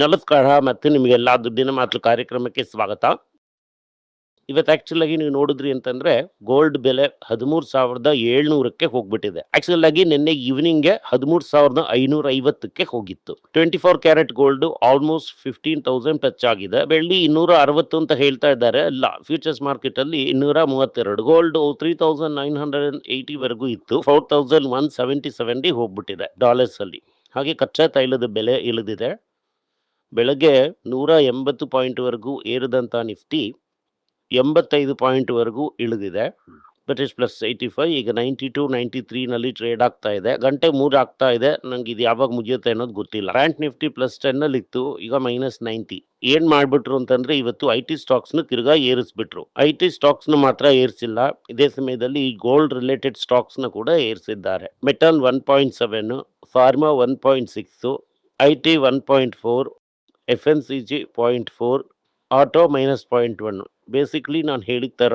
ನಮಸ್ಕಾರ ಮತ್ತೆ ನಿಮಗೆಲ್ಲ ದುಡ್ಡಿನ ಮಾತು ಕಾರ್ಯಕ್ರಮಕ್ಕೆ ಸ್ವಾಗತ. ಇವತ್ತು ಆಕ್ಚುಲ್ ಆಗಿ ನೀವು ನೋಡಿದ್ರಿ ಅಂತಂದ್ರೆ ಗೋಲ್ಡ್ ಬೆಲೆ 13,700ಕ್ಕೆ ಹೋಗ್ಬಿಟ್ಟಿದೆ. ಆಕ್ಚುಲ್ ಆಗಿ ನಿನ್ನೆ ಈವ್ನಿಂಗ್ಗೆ 13,550ಕ್ಕೆ ಹೋಗಿತ್ತು. 24 ಕ್ಯಾರೆಟ್ ಗೋಲ್ಡ್ ಆಲ್ಮೋಸ್ಟ್ 15,000 ಟಚ್ ಆಗಿದೆ. ಬೆಳ್ಳಿ 260 ಅಂತ ಹೇಳ್ತಾ ಇದ್ದಾರೆ. ಅಲ್ಲ, ಫ್ಯೂಚರ್ಸ್ ಮಾರ್ಕೆಟ್ ಅಲ್ಲಿ 232. ಗೋಲ್ಡ್ 3,980 ವರೆಗೂ ಇತ್ತು. 4,177 ಹೋಗ್ಬಿಟ್ಟಿದೆ ಡಾಲರ್ಸ್ ಅಲ್ಲಿ. ಹಾಗೆ ಕಚ್ಚಾ ತೈಲದ ಬೆಲೆ ಇಳಿದಿದೆ. ಬೆಳಗ್ಗೆ 180 ಪಾಯಿಂಟ್ವರೆಗೂ ಏರಿದಂಥ ನಿಫ್ಟಿ 85 ಪಾಯಿಂಟ್ವರೆಗೂ ಇಳಿದಿದೆ. That is +85. ಈಗ 92, 93ನಲ್ಲಿ ಟ್ರೇಡ್ ಆಗ್ತಾ ಇದೆ. ಗಂಟೆ 3 ಆಗ್ತಾ ಇದೆ. ನಂಗೆ ಇದು ಯಾವಾಗ ಮುಗಿಯುತ್ತೆ ಅನ್ನೋದು ಗೊತ್ತಿಲ್ಲ. ಬ್ಯಾಂಕ್ ನಿಫ್ಟಿ +10 ಇತ್ತು, ಈಗ -90. ಏನ್ ಮಾಡ್ಬಿಟ್ರು ಅಂತಂದ್ರೆ ಇವತ್ತು IT ಸ್ಟಾಕ್ಸ್ನ ತಿರ್ಗಾ ಏರಿಸ್ಬಿಟ್ರು. IT ಸ್ಟಾಕ್ಸ್ನ ಮಾತ್ರ ಏರಿಸಿಲ್ಲ, ಇದೇ ಸಮಯದಲ್ಲಿ ಈ ಗೋಲ್ಡ್ ರಿಲೇಟೆಡ್ ಸ್ಟಾಕ್ಸ್ನ ಕೂಡ ಏರಿಸಿದ್ದಾರೆ. Metal 1.7, pharma 1.6, IT 1.4, FNCG 0.4, auto -0.1. Basically ನಾನು ಹೇಳಿದ ಥರ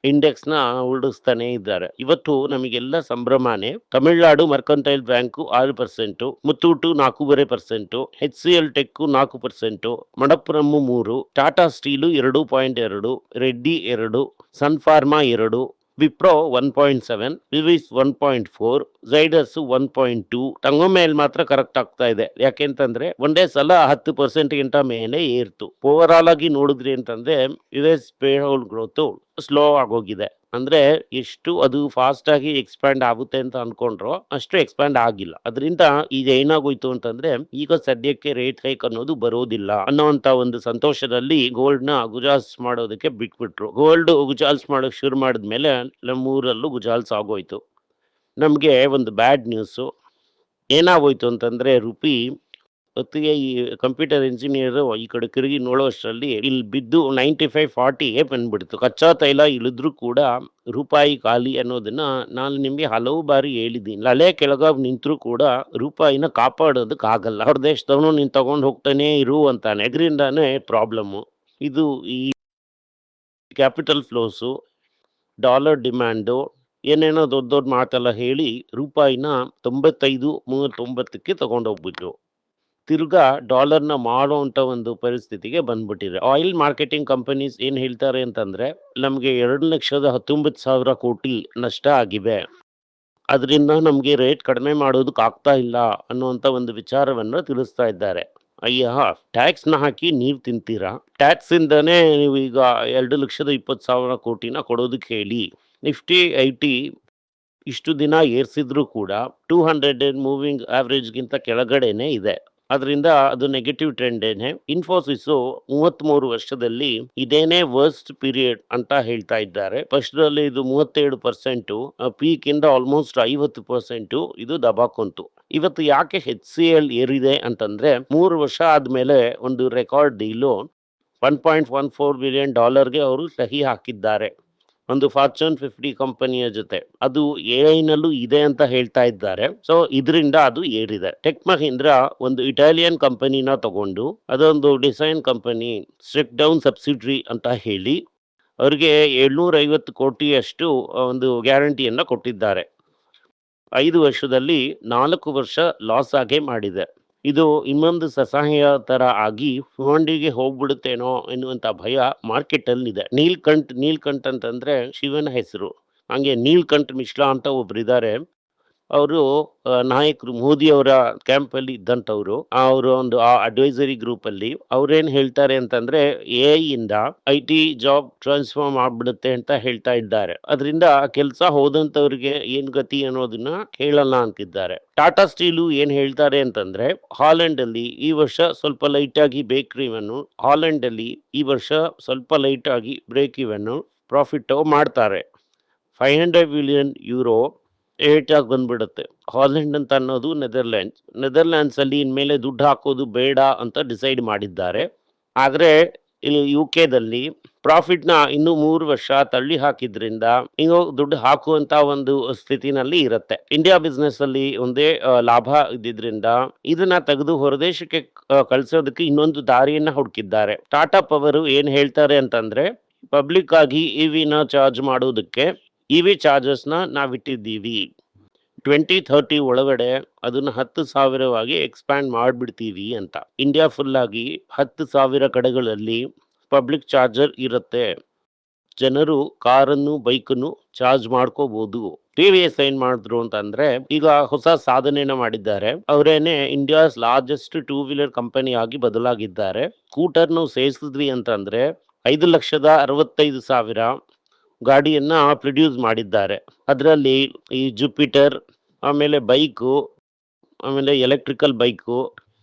ಇಂಡೆಕ್ಸ್ನ ಉಳಿಸ್ತಾನೆ ಇದ್ದಾರೆ. ಇವತ್ತು ನಮಗೆಲ್ಲ ಸಂಭ್ರಮಾನೆ. Tamil Nadu mercantile bank 6%, Muthoot 4.5%, HCL tech 4%, Manappuram 3%, Tata steel 2.2%, Reddy 2%, Sun Pharma 2%, Wipro 1.7, ವಿವಿಸ್ 1.4, ಝೈಡಸ್ 1.2. ತಂಗೊಮೇಲ್ ಮಾತ್ರ ಕರೆಕ್ಟ್ ಆಗ್ತಾ ಇದೆ. ಯಾಕೆಂತಂದ್ರೆ ಒಂದೇ ಸಲ 10% ಮೇಲೆ ಏರ್ತು. ಓವರ್ ಆಲ್ ಆಗಿ ನೋಡಿದ್ರಿ ಅಂತಂದ್ರೆ US ಪೇರೋಲ್ ಗ್ರೋತ್ ಸ್ಲೋ ಆಗೋಗಿದೆ. ಅಂದ್ರೆ ಎಷ್ಟು ಅದು ಫಾಸ್ಟ್ ಆಗಿ ಎಕ್ಸ್ಪ್ಯಾಂಡ್ ಆಗುತ್ತೆ ಅಂತ ಅನ್ಕೊಂಡ್ರು ಅಷ್ಟು ಎಕ್ಸ್ಪ್ಯಾಂಡ್ ಆಗಿಲ್ಲ. ಅದರಿಂದ ಈಗ ಏನಾಗೋಯ್ತು ಅಂತಂದ್ರೆ ಈಗ ಸದ್ಯಕ್ಕೆ ರೇಟ್ ಹೈಕ್ ಅನ್ನೋದು ಬರೋದಿಲ್ಲ ಅನ್ನೋಂತ ಒಂದು ಸಂತೋಷದಲ್ಲಿ ಗೋಲ್ಡ್ ನ ಗುಜಾಲ್ಸ್ ಮಾಡೋದಕ್ಕೆ ಬಿಟ್ಬಿಟ್ರು. ಗೋಲ್ಡ್ ಗುಜಾಲ್ಸ್ ಮಾಡೋಕ್ ಶುರು ಮಾಡಿದ್ಮೇಲೆ ನಮ್ಮೂರಲ್ಲೂ ಗುಜಾಲ್ಸ್ ಆಗೋಯ್ತು. ನಮ್ಗೆ ಒಂದು ಬ್ಯಾಡ್ ನ್ಯೂಸು ಏನಾಗೋಯ್ತು ಅಂತಂದ್ರೆ ರುಪಿ ಹೊತ್ತಿಗೆ ಈ ಕಂಪ್ಯೂಟರ್ ಇಂಜಿನಿಯರ್ ಈ ಕಡೆ ತಿರುಗಿ ನೋಡೋ ಅಷ್ಟರಲ್ಲಿ ಇಲ್ಲಿ ಬಿದ್ದು 95.40ಗೆ ಬಂದ್ಬಿಡ್ತು. ಕಚ್ಚಾ ತೈಲ ಇಳಿದ್ರು ಕೂಡ ರೂಪಾಯಿ ಖಾಲಿ ಅನ್ನೋದನ್ನ ನಾನು ನಿಮ್ಗೆ ಹಲವು ಬಾರಿ ಹೇಳಿದ್ದೀನಿ. ಅಲೆ ಕೆಳಗಾಗ್ ನಿಂತರೂ ಕೂಡ ರೂಪಾಯಿನ ಕಾಪಾಡೋದಕ್ಕಾಗಲ್ಲ. ಅವ್ರ ದೇಶದವನು ನೀನ್ ತಗೊಂಡು ಹೋಗ್ತಾನೆ ಇರು ಅಂತಾನೆ. ಇದರಿಂದಾನೇ ಪ್ರಾಬ್ಲಮ್ಮು. ಇದು ಈ ಕ್ಯಾಪಿಟಲ್ ಫ್ಲೋಸು, ಡಾಲರ್ ಡಿಮ್ಯಾಂಡು, ಏನೇನೋ ದೊಡ್ಡ ದೊಡ್ಡ ಮಾತೆಲ್ಲ ಹೇಳಿ ರೂಪಾಯಿನ 95.39ಕ್ಕೆ ತಗೊಂಡೋಗ್ಬಿಟ್ರು. ತಿರ್ಗಾ ಡಾಲರ್ನ ಮಾಡೋ ಅಂತ ಒಂದು ಪರಿಸ್ಥಿತಿಗೆ ಬಂದ್ಬಿಟ್ಟಿದೆ. ಆಯಿಲ್ ಮಾರ್ಕೆಟಿಂಗ್ ಕಂಪನೀಸ್ ಏನ್ ಹೇಳ್ತಾರೆ ಅಂತಂದ್ರೆ ನಮ್ಗೆ 2,19,000 ಕೋಟಿ ನಷ್ಟ ಆಗಿವೆ, ಅದರಿಂದ ನಮ್ಗೆ ರೇಟ್ ಕಡಿಮೆ ಮಾಡೋದಕ್ಕೆ ಆಗ್ತಾ ಇಲ್ಲ ಅನ್ನುವಂತ ಒಂದು ವಿಚಾರವನ್ನ ತಿಳಿಸ್ತಾ ಇದ್ದಾರೆ. ಅಯ್ಯ, ಟ್ಯಾಕ್ಸ್ನ ಹಾಕಿ ನೀವು ತಿಂತೀರಾ? ಟ್ಯಾಕ್ಸ್ ಇಂದಾನೇ ನೀವು ಈಗ 2,20,000 ಕೋಟಿನ ಕೊಡೋದಕ್ಕೆ ಹೇಳಿ. ನಿಫ್ಟಿ 80 ಇಷ್ಟು ದಿನ ಏರ್ಸಿದ್ರು ಕೂಡ 200 ಮೂವಿಂಗ್ ಆವ್ರೇಜ್ಗಿಂತ ಕೆಳಗಡೆನೆ ಇದೆ. ಅದರಿಂದ ಅದು ನೆಗೆಟಿವ್ ಟ್ರೆಂಡ್ ಏನೆ. ಇನ್ಫೋಸಿಸ್ 33 ವರ್ಷದಲ್ಲಿ ಇದೇನೇ ವರ್ಸ್ಟ್ ಪೀರಿಯಡ್ ಅಂತ ಹೇಳ್ತಾ ಇದ್ದಾರೆ. ಫಸ್ಟ್ ಅಲ್ಲಿ ಇದು 37%, ಪೀಕ್ ಇಂದ ಆಲ್ಮೋಸ್ಟ್ 50% ಇದು ದಬಾಕೊಂತು. ಇವತ್ತು ಯಾಕೆ HCL ಏರಿದೆ ಅಂತಂದ್ರೆ 3 ವರ್ಷ ಆದ್ಮೇಲೆ ಒಂದು ರೆಕಾರ್ಡ್ ಡೀಲು $1.14 ಬಿಲಿಯನ್ ಅವರು ಸಹಿ ಹಾಕಿದ್ದಾರೆ ಒಂದು ಫಾರ್ಚೂನ್ 50 ಕಂಪನಿಯ ಜೊತೆ. ಅದು AI ನಲ್ಲೂ ಇದೆ ಅಂತ ಹೇಳ್ತಾ ಇದ್ದಾರೆ. ಸೊ ಇದರಿಂದ ಅದು ಏರಿದೆ. ಟೆಕ್ ಮಹೀಂದ್ರ ಒಂದು ಇಟಾಲಿಯನ್ ಕಂಪನಿನ ತಗೊಂಡು ಅದೊಂದು design company strict down subsidiary ಅಂತ ಹೇಳಿ ಅವ್ರಿಗೆ 750 ಕೋಟಿಯಷ್ಟು ಒಂದು ಗ್ಯಾರಂಟಿಯನ್ನ ಕೊಟ್ಟಿದ್ದಾರೆ. 5 ವರ್ಷದಲ್ಲಿ 4 ವರ್ಷ ಲಾಸ್ ಆಗೇ ಮಾಡಿದೆ. ಇದು ಇನ್ನೊಂದು ಸಸಹಾಯ ತರ ಆಗಿ ಫಂಡಿಗೆ ಹೋಗ್ಬಿಡುತ್ತೇನೋ ಎನ್ನುವಂತ ಭಯ ಮಾರ್ಕೆಟ್ ಅಲ್ಲಿ ಇದೆ. ನೀಲ್ಕಂಠ್ ಅಂತಂದ್ರೆ ಶಿವನ ಹೆಸರು. ಹಂಗೆ ನೀಲ್ಕಂಠ್ ಮಿಶ್ರಾ ಅಂತ ಒಬ್ರು ಇದ್ದಾರೆ. ಅವರು ನಾಯಕರು ಮೋದಿ ಅವರ ಕ್ಯಾಂಪ್ ಅಲ್ಲಿ ಇದ್ದಂಥವ್ರು. ಅವರು ಒಂದು ಅಡ್ವೈಸರಿ ಗ್ರೂಪ್ ಅಲ್ಲಿ ಅವ್ರೇನ್ ಹೇಳ್ತಾರೆ ಅಂತಂದ್ರೆ AI ಇಂದ IT ಜಾಬ್ ಟ್ರಾನ್ಸ್ಫಾರ್ಮ್ ಆಗ್ಬಿಡುತ್ತೆ ಅಂತ ಹೇಳ್ತಾ ಇದ್ದಾರೆ. ಅದರಿಂದ ಕೆಲಸ ಹೋದಂತವ್ರಿಗೆ ಏನ್ ಗತಿ ಅನ್ನೋದನ್ನ ಕೇಳಲ್ಲ ಅಂತಿದ್ದಾರೆ. ಟಾಟಾ ಸ್ಟೀಲು ಏನ್ ಹೇಳ್ತಾರೆ ಅಂತಂದ್ರೆ ಹಾಲೆಂಡ್ ಅಲ್ಲಿ ಈ ವರ್ಷ ಸ್ವಲ್ಪ ಲೈಟ್ ಆಗಿ ಹಾಲೆಂಡ್ ಅಲ್ಲಿ ಈ ವರ್ಷ ಸ್ವಲ್ಪ ಲೈಟ್ ಆಗಿ ಬ್ರೇಕ್ ಇವನ್ ಪ್ರಾಫಿಟ್ ಮಾಡ್ತಾರೆ. 500 ಬಿಲಿಯನ್ ಯೂರೋ ಏಟ್ ಆಗಿ ಬಂದ್ಬಿಡುತ್ತೆ. ಹಾಲೆಂಡ್ ಅಂತ ಅನ್ನೋದು ನೆದರ್ಲ್ಯಾಂಡ್ಸ್ ಅಲ್ಲಿ ಇನ್ಮೇಲೆ ದುಡ್ಡು ಹಾಕೋದು ಬೇಡ ಅಂತ ಡಿಸೈಡ್ ಮಾಡಿದ್ದಾರೆ. ಆದ್ರೆ ಇಲ್ಲಿ UK ಪ್ರಾಫಿಟ್ನ ಇನ್ನು 3 ವರ್ಷ ತಳ್ಳಿ ಹಾಕಿದ್ರಿಂದ ಹಿಂಗೋ ದುಡ್ಡು ಹಾಕುವಂತ ಒಂದು ಸ್ಥಿತಿನಲ್ಲಿ ಇರುತ್ತೆ. ಇಂಡಿಯಾ ಬಿಸ್ನೆಸ್ ಅಲ್ಲಿ ಒಂದೇ ಲಾಭ ಇದ್ದಿದ್ರಿಂದ ಇದನ್ನ ತೆಗೆದು ಹೊರದೇಶಕ್ಕೆ ಕಳ್ಸೋದಕ್ಕೆ ಇನ್ನೊಂದು ದಾರಿಯನ್ನ ಹುಡುಕಿದ್ದಾರೆ. ಟಾಟಾ ಪವರ್ ಏನ್ ಹೇಳ್ತಾರೆ ಅಂತಂದ್ರೆ ಪಬ್ಲಿಕ್ ಆಗಿ EVನ ಚಾರ್ಜ್ ಮಾಡೋದಕ್ಕೆ EV ಚಾರ್ಜಸ್ನ ನಾವಿಟ್ಟಿದ್ದೀವಿ. 2030 ಒಳಗಡೆ ಅದನ್ನ 10,000 ಎಕ್ಸ್ಪ್ಯಾಂಡ್ ಮಾಡ್ಬಿಡ್ತೀವಿ ಅಂತ. ಇಂಡಿಯಾ ಫುಲ್ ಆಗಿ 10,000 ಕಡೆಗಳಲ್ಲಿ ಪಬ್ಲಿಕ್ ಚಾರ್ಜರ್ ಇರುತ್ತೆ. ಜನರು ಕಾರನ್ನು ಬೈಕನ್ನು ಚಾರ್ಜ್ ಮಾಡ್ಕೋಬಹುದು. ಟಿವಿಎಸ್ ಏನ್ ಮಾಡಿದ್ರು ಅಂತಂದ್ರೆ ಈಗ ಹೊಸ ಸಾಧನೆನ ಮಾಡಿದ್ದಾರೆ. ಅವರೇನೆ ಇಂಡಿಯಾಸ್ ಲಾರ್ಜೆಸ್ಟ್ 2 ವೀಲರ್ ಕಂಪನಿ ಆಗಿ ಬದಲಾಗಿದ್ದಾರೆ. ಸ್ಕೂಟರ್ನು ಸೇರಿಸಿದ್ವಿ ಅಂತಂದ್ರೆ 5,65,000 ಗಾಡಿಯನ್ನ ಪ್ರೊಡ್ಯೂಸ್ ಮಾಡಿದ್ದಾರೆ. ಅದರಲ್ಲಿ ಈ ಜುಪಿಟರ್, ಆಮೇಲೆ ಬೈಕು, ಆಮೇಲೆ ಎಲೆಕ್ಟ್ರಿಕಲ್ ಬೈಕು.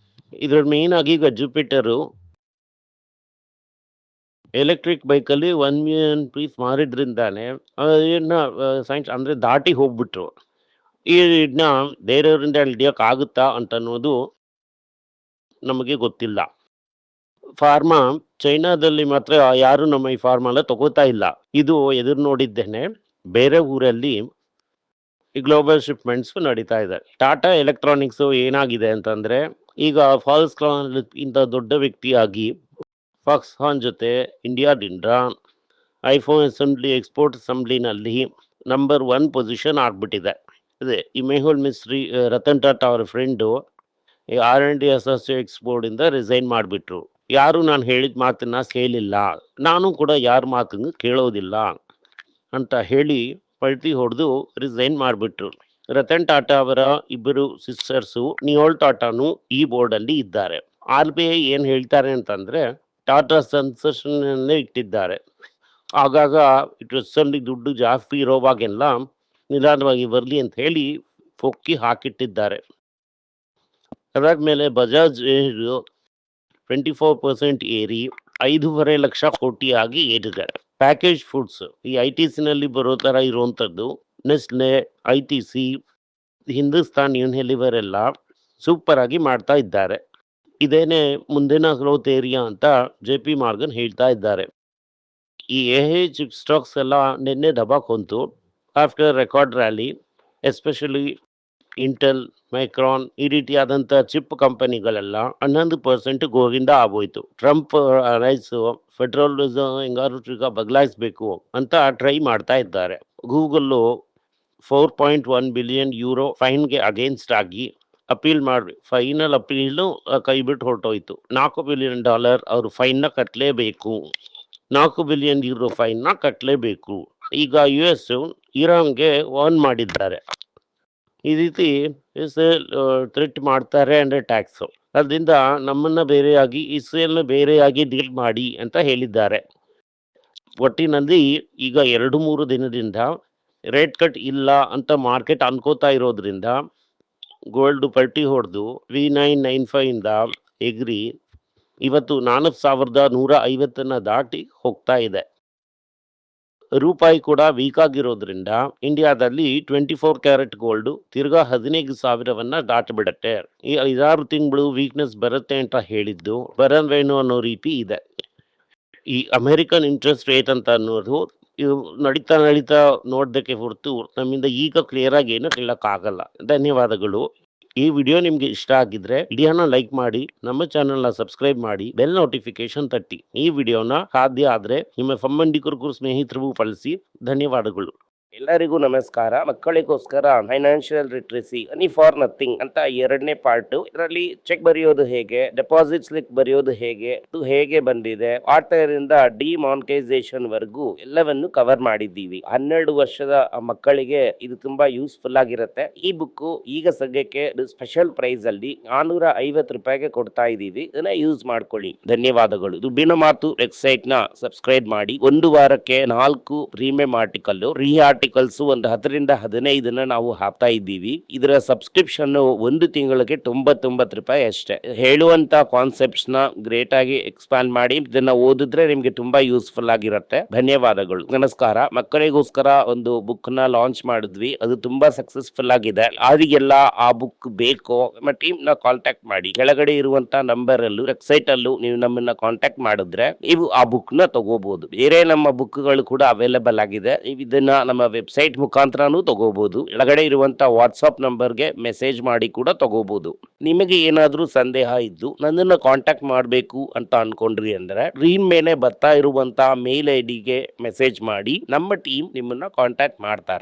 ಇದ್ರ ಮೇನ್ ಆಗಿ ಈಗ ಜುಪಿಟರು ಎಲೆಕ್ಟ್ರಿಕ್ ಬೈಕಲ್ಲಿ 1 ಮಿಲಿಯನ್ ಪೀಸ್ ಮಾರಿದ್ರಿಂದಾನೆ ಇದನ್ನ ಸೈನ್ಸ್ ಅಂದ್ರೆ ದಾಟಿ ಹೋಗ್ಬಿಟ್ರು. ಇದನ್ನ ಬೇರೆಯವರಿಂದ ಹಿಡಿಯೋಕ್ ಆಗುತ್ತಾ ಅಂತ ಅನ್ನೋದು ನಮಗೆ ಗೊತ್ತಿಲ್ಲ. ಫಾರ್ಮಾ ಚೈನಾದಲ್ಲಿ ಮಾತ್ರ ಯಾರು ನಮ್ಮ ಈ ಫಾರ್ಮಾ ತಗೋತಾ ಇಲ್ಲ. ಇದು ಎದುರು ನೋಡಿದ್ದೇನೆ. ಬೇರೆ ಊರಲ್ಲಿ ಈ ಗ್ಲೋಬಲ್ ಶಿಪ್ಮೆಂಟ್ಸ್ ನಡೀತಾ ಇದೆ. ಟಾಟಾ ಎಲೆಕ್ಟ್ರಾನಿಕ್ಸ್ ಏನಾಗಿದೆ ಅಂತಂದ್ರೆ ಈಗ ಫಾಲ್ಸ್ ಇಂಥ ದೊಡ್ಡ ವ್ಯಕ್ತಿಯಾಗಿ ಫಾಕ್ಸ್ಕಾನ್ ಜೊತೆ ಇಂಡಿಯಾದಿಂದ ಐಫೋನ್ ಅಸೆಂಬ್ಲಿ ಎಕ್ಸ್ಪೋರ್ಟ್ ಅಸೆಂಬ್ಲಿನಲ್ಲಿ ನಂಬರ್ 1 ಪೊಸಿಷನ್ ಆಗ್ಬಿಟ್ಟಿದೆ. ಅದೇ ಈ ಮೇಹುಲ್ ಮಿಸ್ತ್ರಿ ರತನ್ ಟಾಟಾ ಅವರ ಫ್ರೆಂಡು ಈ R&D ಅಸೋಸಿಯೇಟ್ಸ್ ಬೋರ್ಡಿಂದ ರಿಸೈನ್ ಮಾಡಿಬಿಟ್ರು. ಯಾರು ನಾನು ಹೇಳಿದ ಮಾತನ್ನ ಕೇಳಿಲ್ಲ, ನಾನು ಕೂಡ ಯಾರ ಮಾತನ್ನು ಕೇಳೋದಿಲ್ಲ ಅಂತ ಹೇಳಿ ಪಲ್ಟಿ ಹೊಡೆದು ರಿಸೈನ್ ಮಾಡಿಬಿಟ್ರು. ರತನ್ ಟಾಟಾ ಅವರ ಇಬ್ಬರು ಸಿಸ್ಟರ್ಸು ನಿಯೋಲ್ ಟಾಟಾನು ಈ ಬೋರ್ಡಲ್ಲಿ ಇದ್ದಾರೆ. RBI ಏನು ಹೇಳ್ತಾರೆ ಅಂತಂದ್ರೆ ಟಾಟಾ ಸನ್ಸೆಷನ್ನೇ ಇಟ್ಟಿದ್ದಾರೆ. ಆಗಾಗ ಟ್ರಸ್ಟಲ್ಲಿ ದುಡ್ಡು ಜಾಸ್ತಿ ಇರೋವಾಗೆಲ್ಲ ನಿಧಾನವಾಗಿ ಬರಲಿ ಅಂತ ಹೇಳಿ ಫೊಕ್ಕಿ ಹಾಕಿಟ್ಟಿದ್ದಾರೆ. ಅದಾದ್ಮೇಲೆ ಬಜಾಜ್ 24% ಏರಿ 5.5 ಲಕ್ಷ ಕೋಟಿ ಆಗಿ ಏರಿದ್ದಾರೆ. ಪ್ಯಾಕೇಜ್ ಫುಡ್ಸ್ ಈ ITCನಲ್ಲಿ ಬರೋ ಥರ ಇರುವಂಥದ್ದು ನೆಸ್ಲೆ, ITC, ಹಿಂದೂಸ್ತಾನ್ ಯೂನಿಲಿವರ್ ಎಲ್ಲ ಸೂಪರ್ ಆಗಿ ಮಾಡ್ತಾ ಇದ್ದಾರೆ. ಇದೇನೆ ಮುಂದಿನ ಗ್ರೋತ್ ಏರಿಯಾ ಅಂತ JP ಮಾರ್ಗನ್ ಹೇಳ್ತಾ ಇದ್ದಾರೆ. ಈ AH ಸ್ಟಾಕ್ಸ್ ಎಲ್ಲ ನಿನ್ನೆ ದಬಾಕ್ ಹೊಂತು after record rally. Especially Intel, Micron ಈ ರೀತಿಯಾದಂಥ ಚಿಪ್ ಕಂಪನಿಗಳೆಲ್ಲ 11% ಗೋವಿಂದ ಆಗೋಯ್ತು. ಟ್ರಂಪ್ ರೈಸು ಫೆಡರಲ್ ರಿಸರ್ವ್ ಹೆಂಗಾರು ಈಗ ಬದಲಾಯಿಸಬೇಕು ಅಂತ ಟ್ರೈ ಮಾಡ್ತಾ ಇದ್ದಾರೆ. ಗೂಗಲ್ಲು 4.1 ಬಿಲಿಯನ್ ಯೂರೋ ಫೈನ್ಗೆ ಅಗೇನ್ಸ್ಟ್ ಆಗಿ ಅಪೀಲ್ ಮಾಡಿ ಫೈನಲ್ ಅಪೀಲು ಕೈ ಬಿಟ್ಟು ಹೊರಟೋಯ್ತು. $4 ಬಿಲಿಯನ್ ಅವರು ಫೈನ್ನ ಕಟ್ಟಲೇಬೇಕು. 4 ಬಿಲಿಯನ್ ಯೂರೋ ಫೈನ್ನ ಕಟ್ಟಲೇಬೇಕು. ಈಗ US ಇರಾನ್ಗೆ ವಾರ್ನ್ ಮಾಡಿದ್ದಾರೆ. ಈ ರೀತಿ ಥ್ರೆಟ್ ಮಾಡ್ತಾರೆ ಅಂದರೆ ಟ್ಯಾಕ್ಸು. ಅದರಿಂದ ನಮ್ಮನ್ನ ಬೇರೆಯಾಗಿ ಇಸ್ರೇಲ್ನ ಬೇರೆಯಾಗಿ ಡೀಲ್ ಮಾಡಿ ಅಂತ ಹೇಳಿದ್ದಾರೆ. ಒಟ್ಟಿನಲ್ಲಿ ಈಗ 2-3 ದಿನದಿಂದ ರೇಟ್ ಕಟ್ ಇಲ್ಲ ಅಂತ ಮಾರ್ಕೆಟ್ ಅನ್ಕೋತಾ ಇರೋದ್ರಿಂದ ಗೋಲ್ಡ್ ಪಲ್ಟಿ ಹೊಡೆದು V995 ಇಂದ ಎಗ್ರಿ ಇವತ್ತು 4,150 ದಾಟಿ ಹೋಗ್ತಾ ಇದೆ. ರೂಪಾಯಿ ಕೂಡ ವೀಕ್ ಆಗಿರೋದ್ರಿಂದ ಇಂಡಿಯಾದಲ್ಲಿ 24 ಕ್ಯಾರೆಟ್ ಗೋಲ್ಡ್ ತಿರ್ಗಾ 15,000 ದಾಟಿಬಿಡತ್ತೆ. ಈ 5-6 ತಿಂಗಳು ವೀಕ್ನೆಸ್ ಬರುತ್ತೆ ಅಂತ ಹೇಳಿದ್ದು ಬರಲ್ವೇನೋ ಅನ್ನೋ ರೀತಿ ಇದೆ. ಈ ಅಮೆರಿಕನ್ ಇಂಟ್ರೆಸ್ಟ್ ರೇಟ್ ಅಂತ ಅನ್ನೋದು ಇದು ನಡೀತಾ ನೋಡೋದಕ್ಕೆ ಹೊರತು ನಮ್ಮಿಂದ ಈಗ ಕ್ಲಿಯರ್ ಆಗಿ ಏನು ಹೇಳಕ್ಕಾಗಲ್ಲ. ಧನ್ಯವಾದಗಳು. ಈ ವಿಡಿಯೋ ನಿಮಗೆ ಇಷ್ಟ ಆಗಿದ್ರೆ ವಿಡಿಯೋನ ಲೈಕ್ ಮಾಡಿ, ನಮ್ಮ ಚಾನೆಲ್ನ ಸಬ್ಸ್ಕ್ರೈಬ್ ಮಾಡಿ, ಬೆಲ್ ನೋಟಿಫಿಕೇಶನ್ ತಟ್ಟಿ. ಈ ವಿಡಿಯೋನ ಸಾಧ್ಯ ಆದ್ರೆ ನಿಮ್ಮ ಸಂಬಂಧಿಕರಿಗೂ ಸ್ನೇಹಿತರಿಗೂ ಕಳಿಸಿ. ಧನ್ಯವಾದಗಳು. ಎಲ್ಲರಿಗೂ ನಮಸ್ಕಾರ. ಮಕ್ಕಳಿಗೋಸ್ಕರ financial literacy money for nothing ಅಂತ 2ನೇ ಪಾರ್ಟ್. ಇದರಲ್ಲಿ ಚೆಕ್ ಬರೆಯೋದು ಹೇಗೆ, ಡೆಪಾಸಿಟ್ ಸ್ಲಿಪ್ ಬರೆಯೋದು ಹೇಗೆ, ಇದು ಹೇಗೆ ಬಂದಿದೆ, ಆಟರಿಂದ ಡಿಮಾನಿಟೈಸೇಷನ್ ವರೆಗೂ ಎಲ್ಲವನ್ನು ಕವರ್ ಮಾಡಿದ್ದೀವಿ. 12 ವರ್ಷದ ಮಕ್ಕಳಿಗೆ ಇದು ತುಂಬಾ ಯೂಸ್ಫುಲ್ ಆಗಿರುತ್ತೆ. ಈ ಬುಕ್ ಈಗ ಸದ್ಯಕ್ಕೆ ಸ್ಪೆಷಲ್ ಪ್ರೈಸ್ ಅಲ್ಲಿ $450 ಕೊಡ್ತಾ ಇದ್ದೀವಿ. ಇದನ್ನ ಯೂಸ್ ಮಾಡ್ಕೊಳ್ಳಿ. ಧನ್ಯವಾದಗಳು. ದುಡ್ಡಿನ ಮಾತು ವೆಬ್ಸೈಟ್ ನ ಸಬ್ಸ್ಕ್ರೈಬ್ ಮಾಡಿ. 1 ವಾರಕ್ಕೆ 4 ಪ್ರೀಮಿಯಂ ಆರ್ಟಿಕಲ್, ಆರ್ಟಿಕಲ್ಸ್ ಒಂದು 10ರಿಂದ 15 ನಾವು ಹಾಕ್ತಾ ಇದ್ದೀವಿ. ಇದರ ಸಬ್ಸ್ಕ್ರಿಪ್ಷನ್ 1 ತಿಂಗಳಿಗೆ $99 ಅಷ್ಟೇ. ಹೇಳುವಂತ ಕಾನ್ಸೆಪ್ಟ್ಸ್ ನ ಗ್ರೇಟ್ ಆಗಿ ಎಕ್ಸ್ಪ್ಯಾಂಡ್ ಮಾಡಿ ಇದನ್ನ ಓದಿದ್ರೆ ನಿಮ್ಗೆ ತುಂಬಾ ಯೂಸ್ಫುಲ್ ಆಗಿರುತ್ತೆ. ಧನ್ಯವಾದಗಳು. ನಮಸ್ಕಾರ. ಮಕ್ಕಳಿಗೋಸ್ಕರ ಒಂದು ಬುಕ್ ನ ಲಾಂಚ್ ಮಾಡಿದ್ವಿ. ಅದು ತುಂಬಾ ಸಕ್ಸಸ್ಫುಲ್ ಆಗಿದೆ. ಯಾರಿಗೆಲ್ಲ ಆ ಬುಕ್ ಬೇಕೋ ನಮ್ಮ ಟೀಮ್ ನ ಕಾಂಟ್ಯಾಕ್ಟ್ ಮಾಡಿ. ಕೆಳಗಡೆ ಇರುವಂತ ನಂಬರ್ ಅಲ್ಲೂ ವೆಬ್ಸೈಟ್ ಅಲ್ಲೂ ನೀವು ನಮ್ಮನ್ನ ಕಾಂಟ್ಯಾಕ್ಟ್ ಮಾಡಿದ್ರೆ ನೀವು ಆ ಬುಕ್ ನ ತಗೋಬಹುದು. ಬೇರೆ ನಮ್ಮ ಬುಕ್ ಗಳು ಕೂಡ ಅವೈಲೇಬಲ್ ಆಗಿದೆ. ಇದನ್ನ ನಮ್ಮ ವೆಬ್ಸೈಟ್ ಮುಖಾಂತರನೂ ತಗೋಬಹುದು. ಕೆಳಗಡೆ ಇರುವಂತ ವಾಟ್ಸ್ಆಪ್ ನಂಬರ್ಗೆ ಮೆಸೇಜ್ ಮಾಡಿ ಕೂಡ ತಗೋಬಹುದು. ನಿಮಗೆ ಏನಾದ್ರೂ ಸಂದೇಹ ಇದ್ದು ನನ್ನನ್ನು ಕಾಂಟ್ಯಾಕ್ಟ್ ಮಾಡಬೇಕು ಅಂತ ಅನ್ಕೊಂಡ್ರಿ ಅಂದ್ರೆ ಸ್ಕ್ರೀನ್ ಮೇಲೆ ಬರ್ತಾ ಇರುವಂತ ಮೇಲ್ ID ಗೆ ಮೆಸೇಜ್ ಮಾಡಿ. ನಮ್ಮ ಟೀಮ್ ನಿಮ್ಮನ್ನ ಕಾಂಟ್ಯಾಕ್ಟ್ ಮಾಡ್ತಾರೆ.